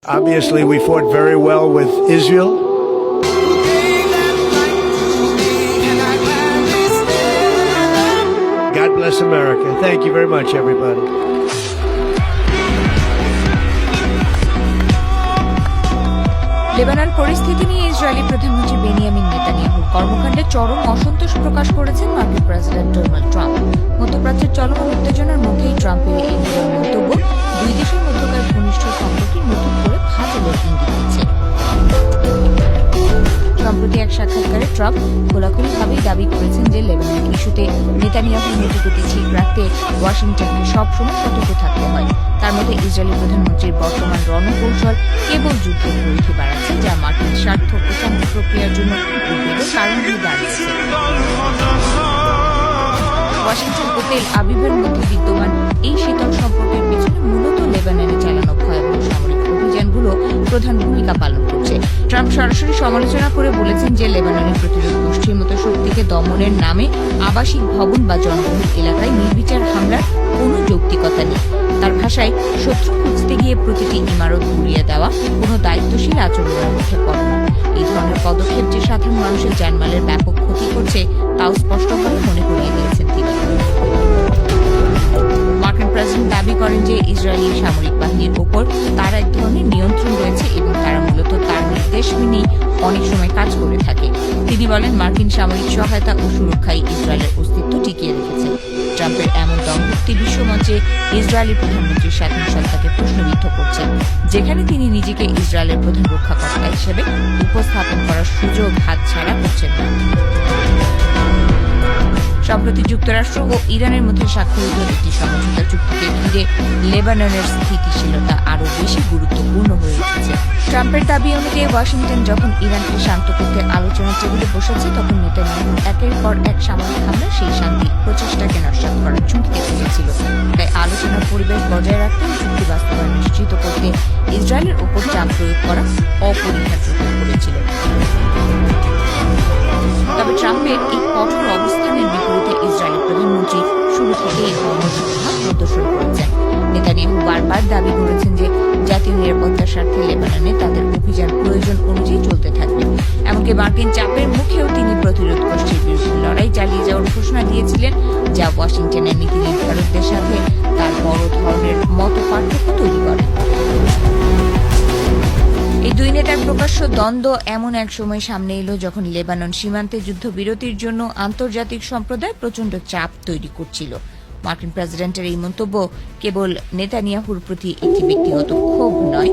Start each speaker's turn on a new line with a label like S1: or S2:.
S1: Obviously, we fought very well with Israel. God bless America. Thank you very much, everybody.
S2: Lebanon পরিস্থিতি নিয়ে Israeli প্রধানমন্ত্রী Benjamin নেতানিয়াহুর কর্মকাণ্ডে চরম অসন্তোষ প্রকাশ করেছেন মার্কিন প্রেসিডেন্ট ডোনাল্ড ট্রাম্প। মধ্যপ্রাচ্যের চলমান উত্তেজনার মধ্যেই ট্রাম্পের এই মন্তব্য দুই দেশের মধ্যকার ঘনিষ্ঠ সম্পর্কের নতুন করে ফাটলের ইঙ্গিত দিচ্ছে। সম্প্রতি এক সাক্ষাৎকারে ট্রাম্প খোলাখুলিভাবেই দাবি করেছেন যে লেবানন ইস্যুতে নেতানিয়াহুর নৈতিকতা ঠিক রাখতে ওয়াশিংটনকে সবসময় সতর্ক থাকতে হয়। তার মধ্যে ইসরায়েলি প্রধানমন্ত্রীর বর্তমান রণকৌশল কেবল যুদ্ধের পরিধি বাড়াচ্ছে, যা মার্কিন স্বার্থ প্রশান্ত প্রক্রিয়ার জন্য উদ্বেগের কারণ হয়ে দাঁড়িয়েছে। ওয়াশিংটন ও তেল আবিবের মধ্যে বিদ্যমান এই শীতল সম্পর্কের পেছনে মূলত লেবাননে চালানো ভয়াবহ সামরিক অভিযানগুলো প্রধান ভূমিকা পালন করছে। ট্রাম্প সরাসরি সমালোচনা করে বলেছেন যে লেবাননের প্রতিরোধ গোষ্ঠীর মতো শক্তিকে দমনের নামে আবাসিক ভবন বা জনবহুল এলাকায় নির্বিচার হামলার কোনো যৌক্তিকতা নেই। তার ভাষায়, শত্রু খুঁজতে গিয়ে প্রতিটি ইমারত গুড়িয়ে দেওয়া কোনো দায়িত্বশীল আচরণের মধ্যে পড়ে না। এই ধরনের পদক্ষেপ যে সাধারণ মানুষের জানমালের ব্যাপক ক্ষতি করছে তাও স্পষ্টভাবে মনে করিয়ে দিয়েছেন তিনি। মার্কিন প্রেসিডেন্ট দাবি করেন যে ইসরায়েলি সামরিক বাহিনীর ওপর তার এক ধরনের নিয়ন্ত্রণ রয়েছে এবং তারা মূলত তার নির্দেশ মেনেই অনেক সময় কাজ করে থাকে। তিনি বলেন, মার্কিন সামরিক সহায়তা ও সুরক্ষাই ইসরায়েলের অস্তিত্ব টিকিয়ে রেখেছে। ট্রাম্পের এমন দম্ভক্তি বিশ্বমঞ্চে ইসরায়েলি প্রধানমন্ত্রীর স্বাধীন সত্তাকে প্রশ্নবিদ্ধ করছে, যেখানে তিনি নিজেকে ইসরায়েলের প্রধান রক্ষাকর্তা হিসেবে উপস্থাপন করার সুযোগ হাতছাড়া করছেন না। সম্প্রতি যুক্তরাষ্ট্র ও ইরানের মধ্যে স্বাক্ষরিত একটি সমঝোতা চুক্তিকে ঘিরে লেবাননের স্থিতিশীলতা আরও বেশি গুরুত্বপূর্ণ হয়ে উঠেছে। ট্রাম্পের দাবি অনুযায়ী ওয়াশিংটন যখন ইরানকে শান্ত করতে আলোচনার টেবিলে বসেছে, তখন নেতানিয়াহু একের পর এক সামরিক হামলা সেই শান্তি প্রচেষ্টাকে নস্যাৎ করার ঝুঁকিতে ফেলেছিল। তাই আলোচনার পরিবেশ বজায় রাখতে চুক্তি বাস্তবায়ন নিশ্চিত করতে ইসরায়েলের ওপর চাপ প্রয়োগ করা অপরিহার্য হয়ে পড়েছিল। তবে ট্রাম্পের এই কঠোর অবস্থানের বিপরীতে ইসরায়েলের প্রধানমন্ত্রী শুরু থেকেই ধর্মসভা প্রদর্শন করেছেন। নেতানিয়াহু বারবার দাবি করেছেন যে জাতীয় নিরাপত্তার স্বার্থে লেবাননে তাদের অভিযান প্রয়োজন অনুযায়ী চলতে থাকবে। এমনকি মার্কিন চাপের মুখেও তিনি প্রতিরোধ গোষ্ঠীর বিরুদ্ধে লড়াই চালিয়ে যাওয়ার ঘোষণা দিয়েছিলেন, যা ওয়াশিংটনের নীতি নির্ধারকদের সাথে তার বড় ধরনের মতপার্থক্য তৈরি করে। এই দুই নেতার প্রকাশ্য দ্বন্দ্ব এমন এক সময় সামনে এলো যখন লেবানন সীমান্তে যুদ্ধবিরতির জন্য আন্তর্জাতিক সম্প্রদায় প্রচণ্ড চাপ তৈরি করছিল। মার্কিন প্রেসিডেন্টের এই মন্তব্য কেবল নেতানিয়াহুর প্রতি একটি ব্যক্তিগত ক্ষোভ নয়,